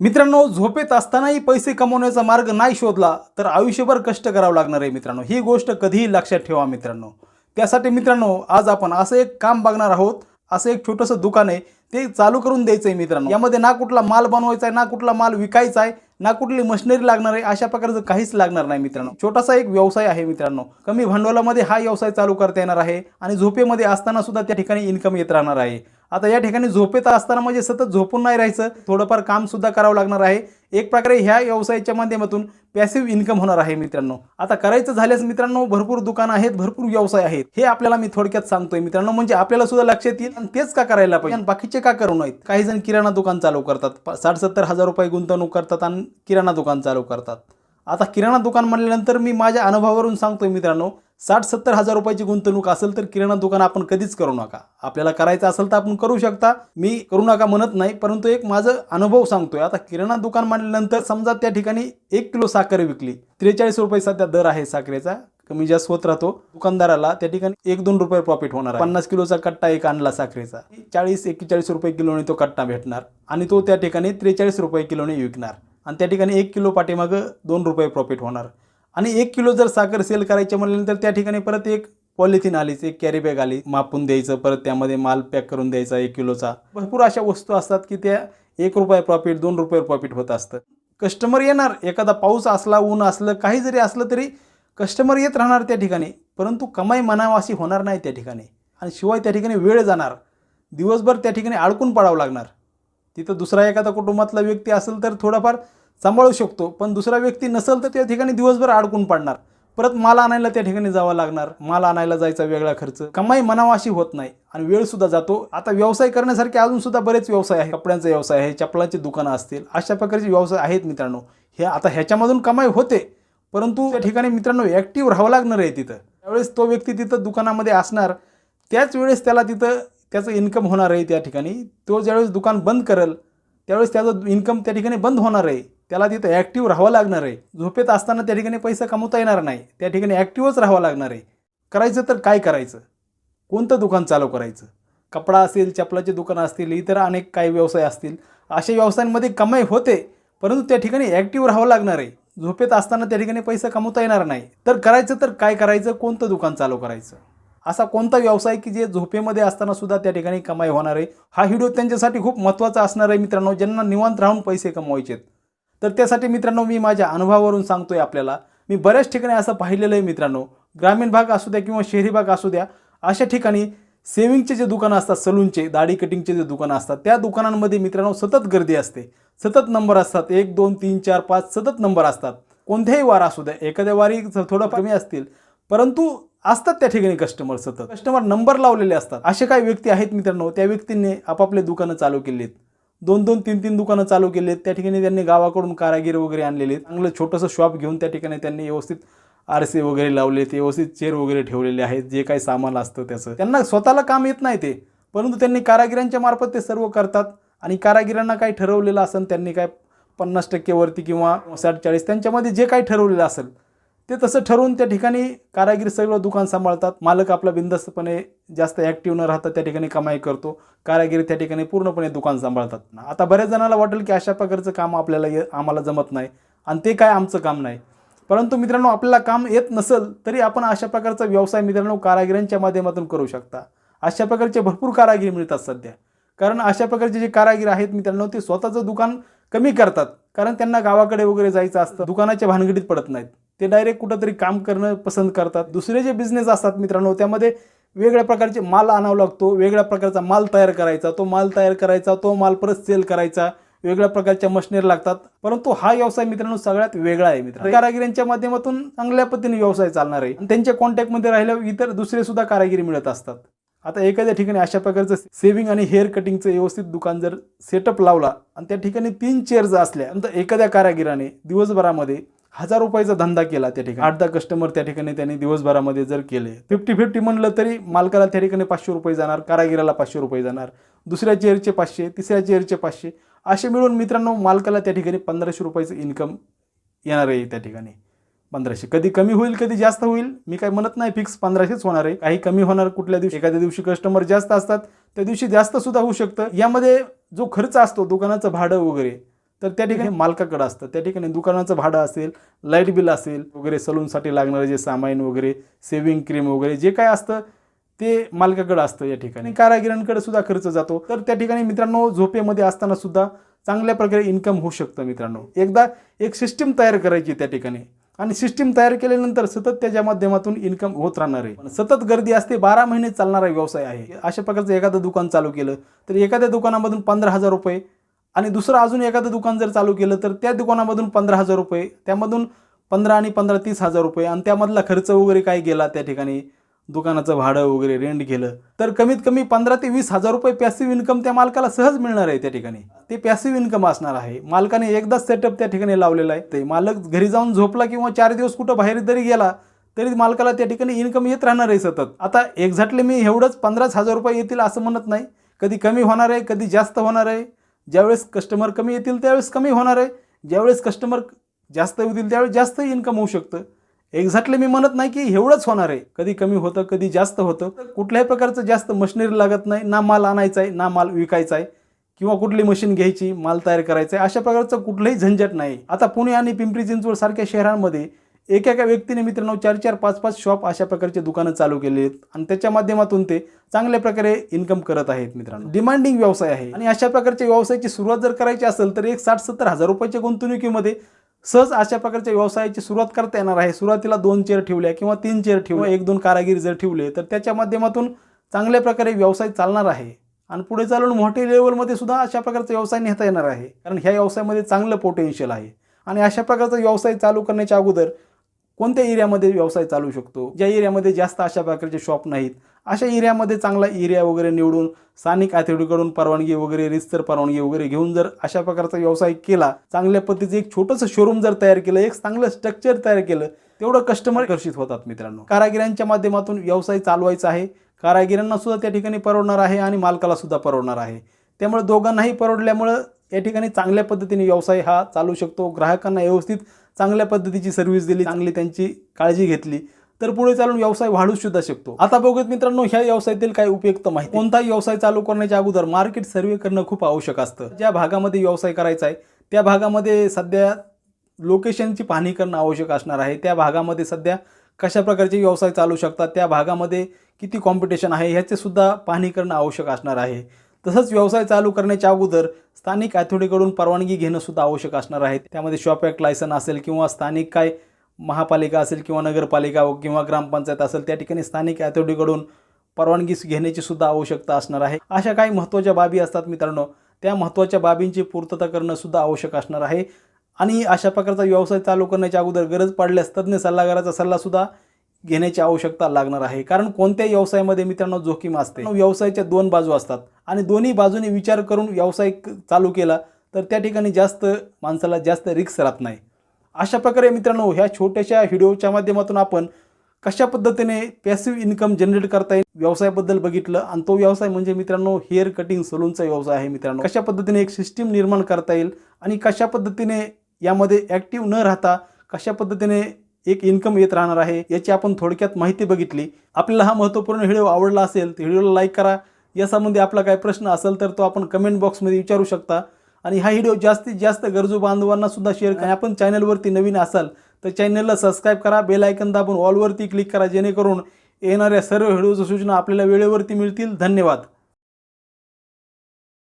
मित्रांनो, झोपेत असतानाही पैसे कमवण्याचा मार्ग नाही शोधला तर आयुष्यभर कष्ट करावं लागणार आहे मित्रांनो. ही गोष्ट कधीही लक्षात ठेवा मित्रांनो. त्यासाठी मित्रांनो, आज आपण असं एक काम बघणार आहोत. असं एक छोटंसं दुकान आहे, ते चालू करून द्यायचं आहे मित्रांनो. यामध्ये ना कुठला माल बनवायचा आहे, ना कुठला माल विकायचा आहे, ना कुठली मशिनरी लागणार आहे. अशा प्रकारचं काहीच लागणार नाही मित्रांनो. छोटासा एक व्यवसाय आहे मित्रांनो. कमी भांडवलामध्ये हा व्यवसाय चालू करता येणार आहे आणि झोपेमध्ये असताना सुद्धा त्या ठिकाणी इन्कम येत राहणार आहे. आता या ठिकाणी झोपेत असताना म्हणजे सतत झोपून नाही राहायचं, थोडंफार काम सुद्धा करावं लागणार आहे. एक प्रकारे ह्या व्यवसायाच्या माध्यमातून पॅसिव्ह इन्कम होणार आहे मित्रांनो. आता करायचं झाल्यास मित्रांनो, भरपूर दुकानं आहेत, भरपूर व्यवसाय आहेत. हे आपल्याला मी थोडक्यात सांगतोय मित्रांनो, म्हणजे आपल्याला सुद्धा लक्षात येईल आणि तेच का करायला पाहिजे आणि बाकीचे का करू नयेत. काही जण किराणा दुकान चालू करतात, 60-70 हजार रुपये गुंतवणूक करतात आणि किराणा दुकान चालू करतात. आता किराणा दुकान म्हटल्यानंतर मी माझ्या अनुभवावरून सांगतोय मित्रांनो, 60-70 हजार रुपयाची गुंतवणूक असेल तर किराणा दुकान आपण कधीच करू नका. आपल्याला करायचं असेल तर आपण करू शकता, मी करू नका म्हणत नाही, परंतु एक माझं अनुभव सांगतोय. आता किराणा दुकान म्हटल्यानंतर समजा त्या ठिकाणी 1 किलो साखर विकली, 43 रुपये सध्या दर आहे साखरेचा, कमी जास्त होत राहतो. दुकानदाराला त्या ठिकाणी 1-2 रुपये प्रॉफिट होणार. 50 किलोचा कट्टा एक आणला साखरेचा, 40-41 रुपये किलोने तो कट्टा भेटणार आणि तो त्या ठिकाणी 43 रुपये किलोने विकणार आणि त्या ठिकाणी 1 किलो पाठीमागं 2 रुपये प्रॉफिट होणार. आणि 1 किलो जर साखर सेल करायची म्हटल्यानंतर त्या ठिकाणी परत एक पॉलिथिन आलीच, एक कॅरी बॅग आली, मापून द्यायचं, परत त्यामध्ये माल पॅक करून द्यायचा 1 किलोचा. भरपूर अशा वस्तू असतात की त्या 1 रुपये प्रॉफिट, 2 रुपये प्रॉफिट होत असतं. कस्टमर येणार, एखादा पाऊस असला, ऊन असलं, काही जरी असलं तरी कस्टमर येत राहणार त्या ठिकाणी, परंतु कमाई म्हणावं अशी होणार नाही त्या ठिकाणी. आणि शिवाय त्या ठिकाणी वेळ जाणार, दिवसभर त्या ठिकाणी अडकून पडावं लागणार. तिथं दुसरा एखादा कुटुंबातला व्यक्ती असेल तर थोडाफार सांभाळू शकतो, पण दुसरा व्यक्ती नसेल तर त्या ठिकाणी दिवसभर अडकून पडणार. परत माल आणायला त्या ठिकाणी जावं लागणार, माल आणायला जायचा वेगळा खर्च, कमाई म्हणावा अशी होत नाही आणि वेळ सुद्धा जातो. आता व्यवसाय करण्यासारखे अजून सुद्धा बरेच व्यवसाय आहे. कपड्यांचा व्यवसाय आहे, चपलाची दुकानं असतील, अशा प्रकारचे व्यवसाय आहेत मित्रांनो. हे आता ह्याच्यामधून कमाई होते, परंतु त्या ठिकाणी मित्रांनो ॲक्टिव्ह राहावं लागणार आहे. तिथं त्यावेळेस तो व्यक्ती तिथं दुकानामध्ये असणार, त्याच वेळेस त्याला तिथं त्याचं इन्कम होणार आहे. त्या ठिकाणी तो ज्यावेळेस दुकान बंद करेल त्यावेळेस त्याचं इन्कम त्या ठिकाणी बंद होणार आहे. त्याला तिथं ॲक्टिव्ह राहावं लागणार आहे. झोपेत असताना त्या ठिकाणी पैसा कमवता येणार नाही, त्या ठिकाणी ॲक्टिव्हच राहावं लागणार आहे. करायचं तर काय करायचं, कोणतं दुकान चालू करायचं? कपडा असेल, चपलाचे दुकानं असतील, इतर अनेक काही व्यवसाय असतील. अशा व्यवसायांमध्ये कमाई होते, परंतु त्या ठिकाणी ॲक्टिव्ह राहावं लागणार आहे. झोपेत असताना त्या ठिकाणी पैसा कमवता येणार नाही. तर करायचं तर काय करायचं, कोणतं दुकान चालू करायचं? असा कोणता व्यवसाय की जे झोपेमध्ये असताना सुद्धा त्या ठिकाणी कमाई होणार आहे? हा व्हिडिओ त्यांच्यासाठी खूप महत्त्वाचा असणार आहे मित्रांनो, ज्यांना निवांत राहून पैसे कमवायचे. तर त्यासाठी मित्रांनो, मी माझ्या अनुभवावरून सांगतोय आपल्याला. मी बऱ्याच ठिकाणी असं पाहिलेलं आहे मित्रांनो, ग्रामीण भाग असू द्या किंवा शहरी भाग असू द्या, अशा ठिकाणी सेविंगचे जे दुकानं असतात, सलूनचे, दाढी कटिंगचे जे दुकानं असतात, त्या दुकानांमध्ये मित्रांनो सतत गर्दी असते, सतत नंबर असतात, 1, 2, 3, 4, 5 सतत नंबर असतात. कोणत्याही वार असू द्या, एखाद्या वारी थोडं कमी असतील, परंतु असतात त्या ठिकाणी कस्टमर, सतत कस्टमर नंबर लावलेले असतात. असे काही व्यक्ती आहेत मित्रांनो, त्या व्यक्तींनी आपापले दुकानं चालू केलीत, 2-2, 3-3 दुकानं चालू केलेत. त्या ठिकाणी त्यांनी गावाकडून कारागीर वगैरे आणलेले, चांगलं छोटंसं शॉप घेऊन त्या ठिकाणी त्यांनी व्यवस्थित आरसे वगैरे लावलेत, व्यवस्थित चेअर वगैरे ठेवलेले आहेत. जे काही सामान असतं त्याचं त्यांना स्वतःला काम येत नाही ते, परंतु त्यांनी कारागिरांच्या मार्फत ते सर्व करतात. आणि कारागिरांना काही ठरवलेलं असेल, त्यांनी काय 50% वरती किंवा 60-40 त्यांच्यामध्ये जे काही ठरवलेलं असेल ते तसं ठरवून त्या ठिकाणी कारागीर सगळं दुकान सांभाळतात. मालक आपला बिंदास्तपणे जास्त ॲक्टिव्ह न राहता त्या ठिकाणी कमाई करतो. कारागीर त्या ठिकाणी पूर्णपणे दुकान सांभाळतात. आता बऱ्याच जणांना वाटेल की अशा प्रकारचं काम आम्हाला जमत नाही आणि ते काय आमचं काम नाही. परंतु मित्रांनो, आपल्याला काम येत नसेल तरी आपण अशा प्रकारचा व्यवसाय मित्रांनो कारागिरांच्या माध्यमातून करू शकता. अशा प्रकारचे भरपूर कारागीर मिळतात सध्या. कारण अशा प्रकारचे जे कारागीर आहेत मित्रांनो, ते स्वतःचं दुकान कमी करतात, कारण त्यांना गावाकडे वगैरे जायचं असतं, दुकानाच्या भानगडीत पडत नाहीत. ते डायरेक्ट कुठंतरी काम करणं पसंत करतात. दुसरे जे बिझनेस असतात मित्रांनो, त्यामध्ये वेगळ्या प्रकारचे माल आणावा लागतो, वेगळ्या प्रकारचा माल तयार करायचा, तो माल परत सेल करायचा, वेगळ्या प्रकारच्या मशिनरी लागतात. परंतु हा व्यवसाय मित्रांनो सगळ्यात वेगळा आहे मित्रांनो. कारागिरांच्या माध्यमातून चांगल्या पद्धतीने व्यवसाय चालणार आहे आणि त्यांच्या कॉन्टॅक्टमध्ये राहिल्यावर इतर दुसरे सुद्धा कारागिरी मिळत असतात. आता एखाद्या ठिकाणी अशा प्रकारचं सेविंग आणि हेअर कटिंगचं व्यवस्थित दुकान जर सेटअप लावला आणि त्या ठिकाणी 3 चेअर्स असल्या, नंतर एखाद्या कारागिराने दिवसभरामध्ये 1000 रुपयाचा धंदा केला, त्या ठिकाणी 8-10 कस्टमर त्या ठिकाणी त्यांनी दिवसभरामध्ये जर केले, 50-50 म्हणलं तरी मालकाला त्या ठिकाणी 500 रुपये जाणार, कारागिराला 500 रुपये जाणार, दुसऱ्या चेअरचे 500, तिसऱ्या चेअरचे 500, असे मिळून मित्रांनो मालकाला त्या ठिकाणी 1500 रुपयाचं इन्कम येणार आहे. त्या ठिकाणी 1500, कधी कमी होईल कधी जास्त होईल, मी काय म्हणत नाही फिक्स 1500च होणार आहे. काही कमी होणार कुठल्या दिवशी, एखाद्या दिवशी कस्टमर जास्त असतात त्या दिवशी जास्त सुद्धा होऊ शकतं. यामध्ये जो खर्च असतो दुकानाचं भाडं वगैरे, तर त्या ठिकाणी मालकाकडे असतं. त्या ठिकाणी दुकानाचं भाडं असेल, लाईट बिल असेल वगैरे, सलूनसाठी लागणारे जे सामान वगैरे, सेव्हिंग क्रीम वगैरे जे काय असतं ते मालकाकडे असतं. या ठिकाणी कारागिरांकडे सुद्धा खर्च जातो. तर त्या ठिकाणी मित्रांनो झोपेमध्ये असताना सुद्धा चांगल्या प्रकारे इन्कम होऊ शकतं मित्रांनो. एकदा एक सिस्टीम तयार करायची त्या ठिकाणी, आणि सिस्टीम तयार केल्यानंतर सतत त्याच्या माध्यमातून इन्कम होत राहणार आहे. सतत गर्दी असते, 12 महिने चालणारा व्यवसाय आहे. अशा प्रकारचं एखादं दुकान चालू केलं तर एखाद्या दुकानामधून 15,000 रुपये, आणि दुसरं अजून एखादं दुकान जर चालू केलं तर त्या दुकानामधून 15,000 रुपये, त्यामधून 15 आणि 15 30,000 रुपये, आणि त्यामधला खर्च वगैरे काय गेला, त्या ठिकाणी दुकानाचं भाडं वगैरे रेंट गेलं, तर कमीत कमी 15 ते 20,000 रुपये पॅसिव्ह इन्कम त्या मालकाला सहज मिळणार आहे. त्या ठिकाणी ते पॅसिव्ह इन्कम असणार आहे. मालकाने एकदाच सेटअप त्या ठिकाणी लावलेला आहे. ते मालक घरी जाऊन झोपला किंवा 4 दिवस कुठं बाहेर जरी गेला तरी मालकाला त्या ठिकाणी इन्कम येत राहणार आहे सतत. आता एक्झॅक्टली मी एवढंच 15,000 रुपये येतील असं म्हणत नाही. कधी कमी होणार आहे, कधी जास्त होणार आहे. ज्यावेळेस कस्टमर कमी येतील त्यावेळेस कमी होणार आहे, ज्यावेळेस कस्टमर जास्त येतील त्यावेळेस जास्त इन्कम होऊ शकतं. एक्झॅक्टली मी म्हणत नाही की एवढंच होणार आहे. कधी कमी होतं, कधी जास्त होतं. कुठल्याही प्रकारचं जास्त मशिनरी लागत नाही, ना माल आणायचा आहे, ना माल विकायचा आहे, किंवा कुठली मशीन घ्यायची, माल तयार करायचा आहे, अशा प्रकारचं कुठलंही झंझट नाही. आता पुणे आणि पिंपरी चिंचवड सारख्या शहरांमध्ये एका व्यक्तीने मित्रांनो 4-4, 5-5 शॉप अशा प्रकारचे दुकानं चालू केली आहेत, आणि त्याच्या माध्यमातून ते चांगल्या प्रकारे इन्कम करत आहेत मित्रांनो. डिमांडिंग व्यवसाय आहे, आणि अशा प्रकारच्या व्यवसायाची सुरुवात जर करायची असेल तर एक 60-70 हजार रुपयाच्या गुंतवणुकीमध्ये सहज अशा प्रकारच्या व्यवसायाची सुरुवात करता येणार आहे. सुरुवातीला 2 चेअर ठेवल्या किंवा 3 चेअर ठेवल्या, 1-2 कारागीर जर ठेवले तर त्याच्या माध्यमातून चांगल्या प्रकारे व्यवसाय चालणार आहे, आणि पुढे चालून मोठ्या लेवलमध्ये सुद्धा अशा प्रकारचा व्यवसाय नेता येणार आहे. कारण ह्या व्यवसायामध्ये चांगलं पोटेन्शियल आहे. आणि अशा प्रकारचा व्यवसाय चालू करण्याच्या अगोदर कोणत्या एरियामध्ये व्यवसाय चालू शकतो, ज्या एरियामध्ये जास्त अशा प्रकारचे शॉप नाहीत, अशा एरियामध्ये चांगला एरिया वगैरे निवडून स्थानिक अथॉरिटीकडून परवानगी वगैरे, रितसर परवानगी वगैरे घेऊन जर अशा प्रकारचा व्यवसाय केला, चांगल्या पद्धतीचं एक छोटंसं शोरूम जर तयार केलं, एक चांगलं स्ट्रक्चर तयार केलं, तेवढं कस्टमर आकर्षित होतात मित्रांनो. कारागिरांच्या माध्यमातून व्यवसाय चालवायचा आहे. कारागिरांना सुद्धा त्या ठिकाणी परवडणार आहे आणि मालकाला सुद्धा परवडणार आहे. त्यामुळे दोघांनाही परवडल्यामुळं या ठिकाणी चांगल्या पद्धतीने व्यवसाय हा चालू शकतो. ग्राहकांना व्यवस्थित चांगल्या पद्धतीची सर्व्हिस दिली, चांगली त्यांची काळजी घेतली, तर पुढे चालून व्यवसाय वाढू सुद्धा शकतो. आता बघूत मित्रांनो ह्या व्यवसायातील काही उपयुक्त माहिती. कोणताही व्यवसाय चालू करण्याच्या अगोदर मार्केट सर्व्हे करणं खूप आवश्यक असतं. ज्या भागामध्ये व्यवसाय करायचा आहे त्या भागामध्ये सध्या लोकेशनची पाहणी करणं आवश्यक असणार आहे. त्या भागामध्ये सध्या कशा प्रकारचे व्यवसाय चालू शकतात, त्या भागामध्ये किती कॉम्पिटिशन आहे ह्याचे सुद्धा पाहणी करणं आवश्यक असणार आहे. तसंच व्यवसाय चालू करण्याच्या अगोदर स्थानिक अथॉरिटीकडून परवानगी घेणं सुद्धा आवश्यक असणार आहे. त्यामध्ये शॉप ॲक्ट लायसन असेल, किंवा स्थानिक काय महापालिका असेल, किंवा नगरपालिका किंवा ग्रामपंचायत असेल, त्या ठिकाणी स्थानिक अथॉरिटीकडून परवानगी घेण्याची सुद्धा आवश्यकता असणार आहे. अशा काही महत्त्वाच्या बाबी असतात मित्रांनो, त्या महत्त्वाच्या बाबींची पूर्तता करणं सुद्धा आवश्यक असणार आहे. आणि अशा प्रकारचा व्यवसाय चालू करण्याच्या अगोदर गरज पडल्यास तज्ज्ञ सल्लागाराचा सल्लासुद्धा घेण्याची आवश्यकता लागणार आहे. कारण कोणत्याही व्यवसायामध्ये मित्रांनो जोखीम असते. व्यवसायाच्या 2 बाजू असतात, आणि दोन्ही बाजूने विचार करून व्यवसाय चालू केला तर त्या ठिकाणी जास्त माणसाला जास्त रिस्क राहत नाही. अशा प्रकारे मित्रांनो ह्या छोट्याशा व्हिडिओच्या माध्यमातून आपण कशा पद्धतीने पॅसिव्ह इन्कम जनरेट करता येईल व्यवसायाबद्दल बघितलं. आणि तो व्यवसाय म्हणजे मित्रांनो हेअर कटिंग सलूनचा व्यवसाय आहे मित्रांनो. कशा पद्धतीने एक सिस्टीम निर्माण करता येईल, आणि कशा पद्धतीने यामध्ये ॲक्टिव्ह न राहता कशा पद्धतीने एक इन्कम येत राहणार आहे याची आपण थोडक्यात माहिती बघितली. आपल्याला हा महत्त्वपूर्ण व्हिडिओ आवडला असेल तर व्हिडिओला लाईक करा. यासंबंधी आपला काही प्रश्न असेल तर तो आपण कमेंट बॉक्समध्ये विचारू शकता. आणि हा व्हिडिओ जास्तीत जास्त गरजू बांधवांना सुद्धा शेअर करा. आपण चॅनलवरती नवीन असाल तर चॅनलला सबस्क्राईब करा, बेल आयकन दाबून ऑलवरती क्लिक करा, जेणेकरून येणाऱ्या सर्व व्हिडिओच्या सूचना आपल्याला वेळेवरती मिळतील. धन्यवाद.